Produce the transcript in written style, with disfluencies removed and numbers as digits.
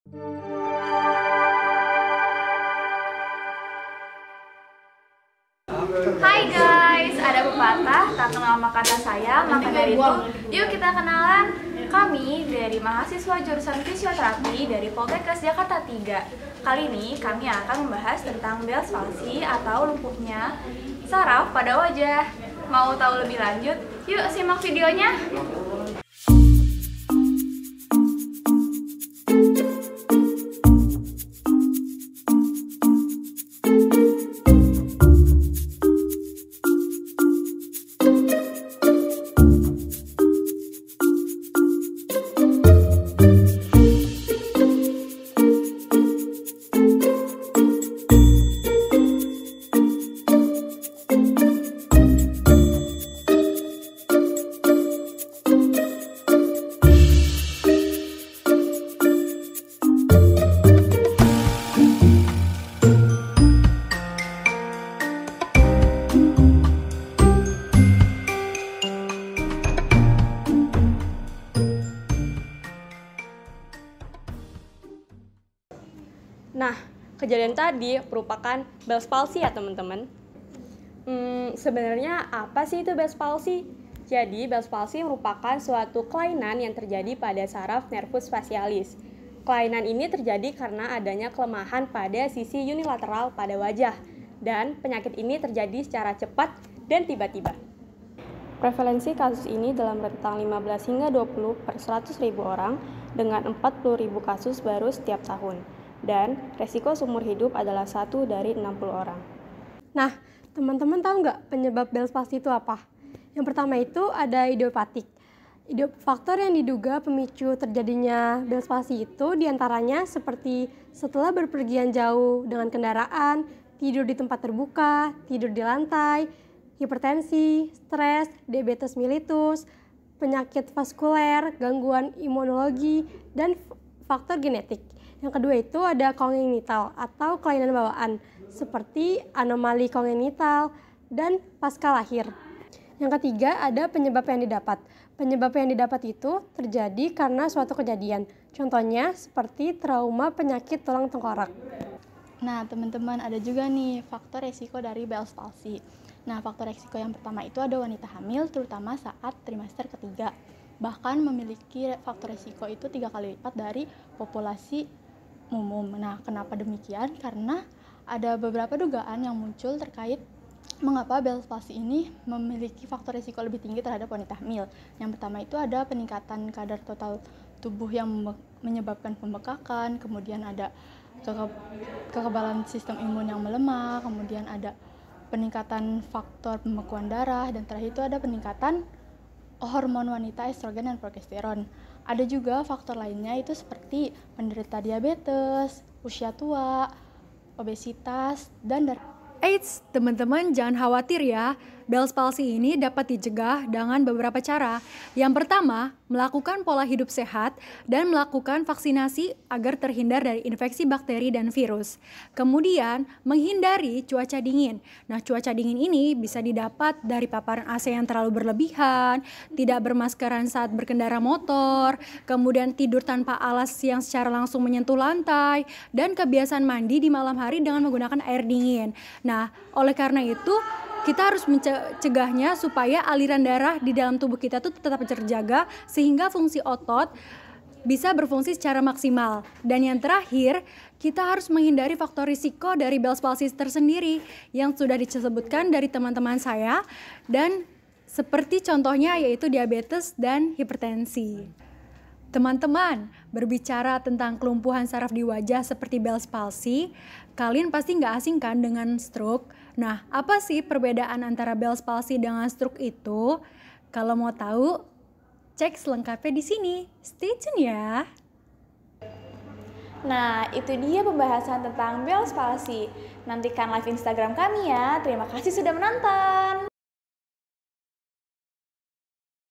Hai guys, ada pepatah tak kenal maka tak sayang, maka dari itu yuk kita kenalan. Kami dari mahasiswa jurusan fisioterapi dari Poltekkes Jakarta 3. Kali ini kami akan membahas tentang Bell's palsy atau lumpuhnya saraf pada wajah. Mau tahu lebih lanjut? Yuk simak videonya. Nah, kejadian tadi merupakan Bell's palsy ya teman-teman. Sebenarnya apa sih itu Bell's palsy? Jadi, Bell's palsy merupakan suatu kelainan yang terjadi pada saraf nervus facialis. Kelainan ini terjadi karena adanya kelemahan pada sisi unilateral pada wajah, dan penyakit ini terjadi secara cepat dan tiba-tiba. Prevalensi kasus ini dalam rentang 15 hingga 20 per 100.000 orang dengan 40.000 kasus baru setiap tahun. Dan resiko seumur hidup adalah 1 dari 60 orang. Nah, teman-teman tahu nggak penyebab Bell's palsy itu apa? Yang pertama itu ada idiopatik. Faktor yang diduga pemicu terjadinya Bell's palsy itu diantaranya seperti setelah berpergian jauh dengan kendaraan, tidur di tempat terbuka, tidur di lantai, hipertensi, stres, diabetes mellitus, penyakit vaskuler, gangguan imunologi, dan faktor genetik. Yang kedua itu ada kongenital atau kelainan bawaan seperti anomali kongenital dan pasca lahir. Yang ketiga ada penyebab yang didapat. Penyebab yang didapat itu terjadi karena suatu kejadian. Contohnya seperti trauma penyakit tulang tengkorak. Nah, teman-teman ada juga nih faktor resiko dari Bell's palsy. Nah, faktor resiko yang pertama itu ada wanita hamil terutama saat trimester ketiga. Bahkan memiliki faktor resiko itu 3 kali lipat dari populasi umum. Nah, kenapa demikian? Karena ada beberapa dugaan yang muncul terkait mengapa Bell's palsy ini memiliki faktor risiko lebih tinggi terhadap wanita hamil. Yang pertama itu ada peningkatan kadar total tubuh yang menyebabkan pembekakan, kemudian ada kekebalan sistem imun yang melemah, kemudian ada peningkatan faktor pembekuan darah, dan terakhir itu ada peningkatan hormon wanita estrogen dan progesteron. Ada juga faktor lainnya itu seperti penderita diabetes, usia tua, obesitas, dan Eits, teman-teman jangan khawatir ya. Bell's palsy ini dapat dicegah dengan beberapa cara. Yang pertama, melakukan pola hidup sehat dan melakukan vaksinasi agar terhindar dari infeksi bakteri dan virus. Kemudian, menghindari cuaca dingin. Nah, cuaca dingin ini bisa didapat dari paparan AC yang terlalu berlebihan, tidak bermaskeran saat berkendara motor, kemudian tidur tanpa alas yang secara langsung menyentuh lantai, dan kebiasaan mandi di malam hari dengan menggunakan air dingin. Nah, oleh karena itu, kita harus mencegahnya supaya aliran darah di dalam tubuh kita tuh tetap terjaga sehingga fungsi otot bisa berfungsi secara maksimal. Dan yang terakhir, kita harus menghindari faktor risiko dari Bell's palsy tersendiri yang sudah disebutkan dari teman-teman saya, dan seperti contohnya yaitu diabetes dan hipertensi. Teman-teman, berbicara tentang kelumpuhan saraf di wajah seperti Bell's palsy, kalian pasti nggak asing kan dengan stroke? Nah, apa sih perbedaan antara Bell's palsy dengan stroke itu? Kalau mau tahu, cek selengkapnya di sini. Stay tune ya. Nah, itu dia pembahasan tentang Bell's palsy. Nantikan live Instagram kami ya. Terima kasih sudah menonton.